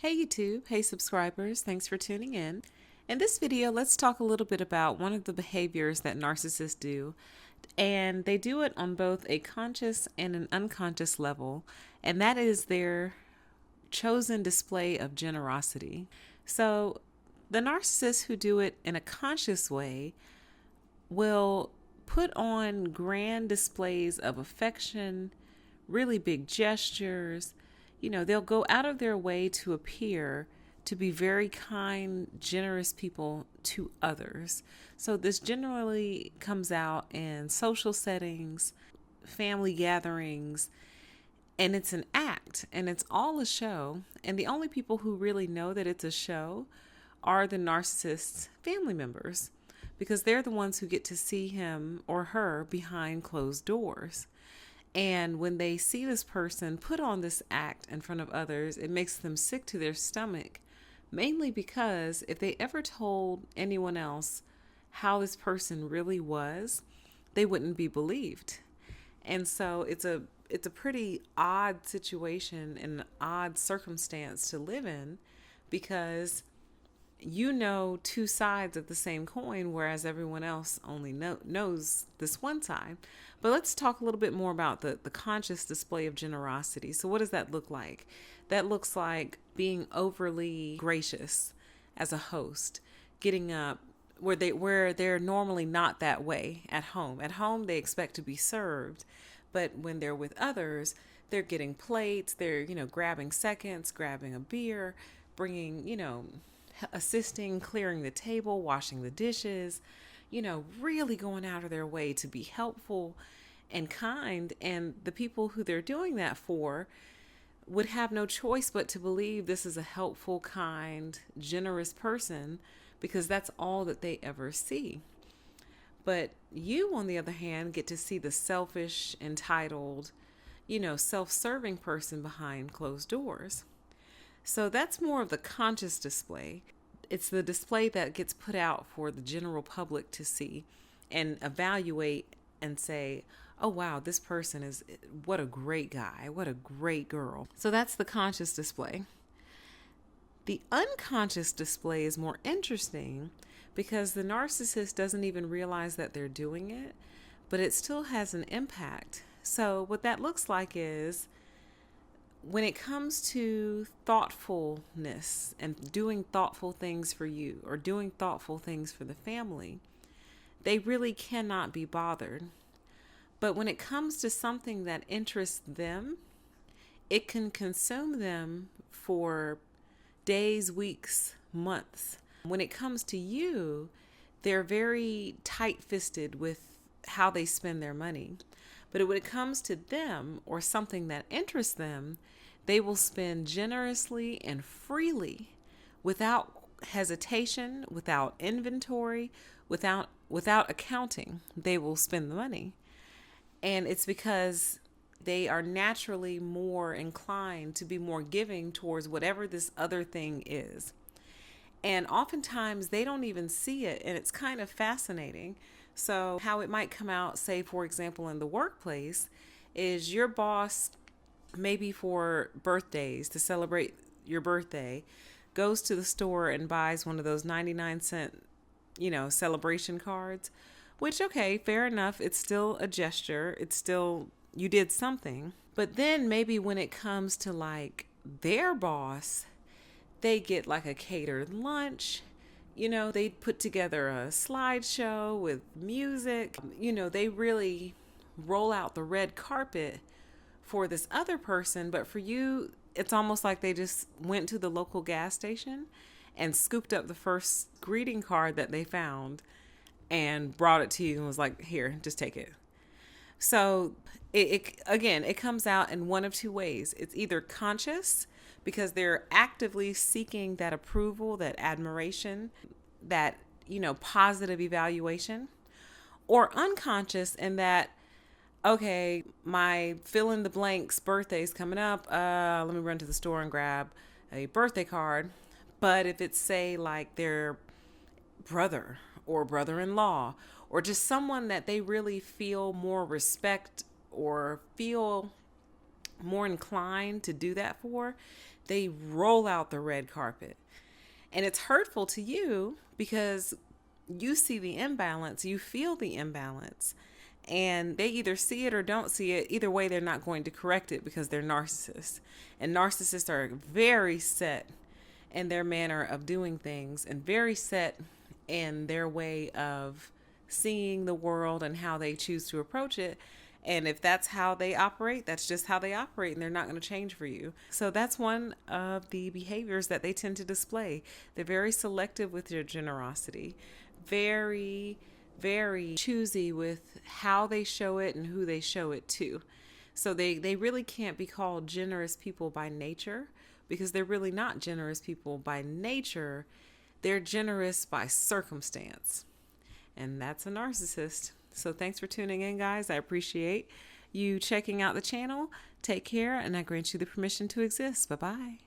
Hey YouTube, hey subscribers, thanks for tuning in. In this video, let's talk a little bit about one of the behaviors that narcissists do. And they do it on both a conscious and an unconscious level, and that is their chosen display of generosity. So the narcissists who do it in a conscious way will put on grand displays of affection, really big gestures. They'll go out of their way to appear to be very kind, generous people to others. So this generally comes out in social settings, family gatherings, and it's an act and it's all a show. And the only people who really know that it's a show are the narcissist's family members, because they're the ones who get to see him or her behind closed doors. And when they see this person put on this act in front of others, it makes them sick to their stomach, mainly because if they ever told anyone else how this person really was, they wouldn't be believed. And so it's a pretty odd situation and an odd circumstance to live in, because you know two sides of the same coin, whereas everyone else only knows this one side. But let's talk a little bit more about the conscious display of generosity. So what does that look like? That looks like being overly gracious as a host, getting up where they're normally not that way at home. At home, they expect to be served, but when they're with others, they're getting plates, they're, grabbing seconds, grabbing a beer, bringing, assisting, clearing the table, washing the dishes, really going out of their way to be helpful and kind. And the people who they're doing that for would have no choice but to believe this is a helpful, kind, generous person, because that's all that they ever see. But you, on the other hand, get to see the selfish, entitled, self-serving person behind closed doors. So that's more of the conscious display. It's the display that gets put out for the general public to see and evaluate and say, oh, wow, this person is, what a great guy, what a great girl. So that's the conscious display. The unconscious display is more interesting because the narcissist doesn't even realize that they're doing it, but it still has an impact. So what that looks like is, when it comes to thoughtfulness and doing thoughtful things for you or doing thoughtful things for the family, they really cannot be bothered. But when it comes to something that interests them, it can consume them for days, weeks, months. When it comes to you, they're very tight-fisted with how they spend their money. But when it comes to them or something that interests them, they will spend generously and freely, without hesitation, without inventory, without accounting. They will spend the money. And it's because they are naturally more inclined to be more giving towards whatever this other thing is. And oftentimes they don't even see it, and it's kind of fascinating. So how it might come out, say, for example, in the workplace, is your boss, maybe for birthdays, to celebrate your birthday, goes to the store and buys one of those 99-cent, celebration cards, which, okay, fair enough. It's still a gesture. It's still, you did something. But then maybe when it comes to like their boss, they get like a catered lunch. They put together a slideshow with music. They really roll out the red carpet for this other person. But for you, it's almost like they just went to the local gas station and scooped up the first greeting card that they found and brought it to you and was like, here, just take it. So it comes out in one of two ways. It's either conscious, because they're actively seeking that approval, that admiration, that, positive evaluation, or unconscious in that, okay, my fill in the blanks birthday is coming up. Let me run to the store and grab a birthday card. But if it's, say, like their brother or brother-in-law, or just someone that they really feel more respect or feel more inclined to do that for, They roll out the red carpet. And it's hurtful to you because you see the imbalance, you feel the imbalance, and they either see it or don't see it. Either way, they're not going to correct it because they're narcissists. And narcissists are very set in their manner of doing things and very set in their way of seeing the world and how they choose to approach it. And if that's how they operate, that's just how they operate, and they're not going to change for you. So that's one of the behaviors that they tend to display. They're very selective with their generosity, very, very choosy with how they show it and who they show it to. So they really can't be called generous people by nature, because they're really not generous people by nature. They're generous by circumstance. And that's a narcissist. So thanks for tuning in, guys. I appreciate you checking out the channel. Take care, and I grant you the permission to exist. Bye-bye.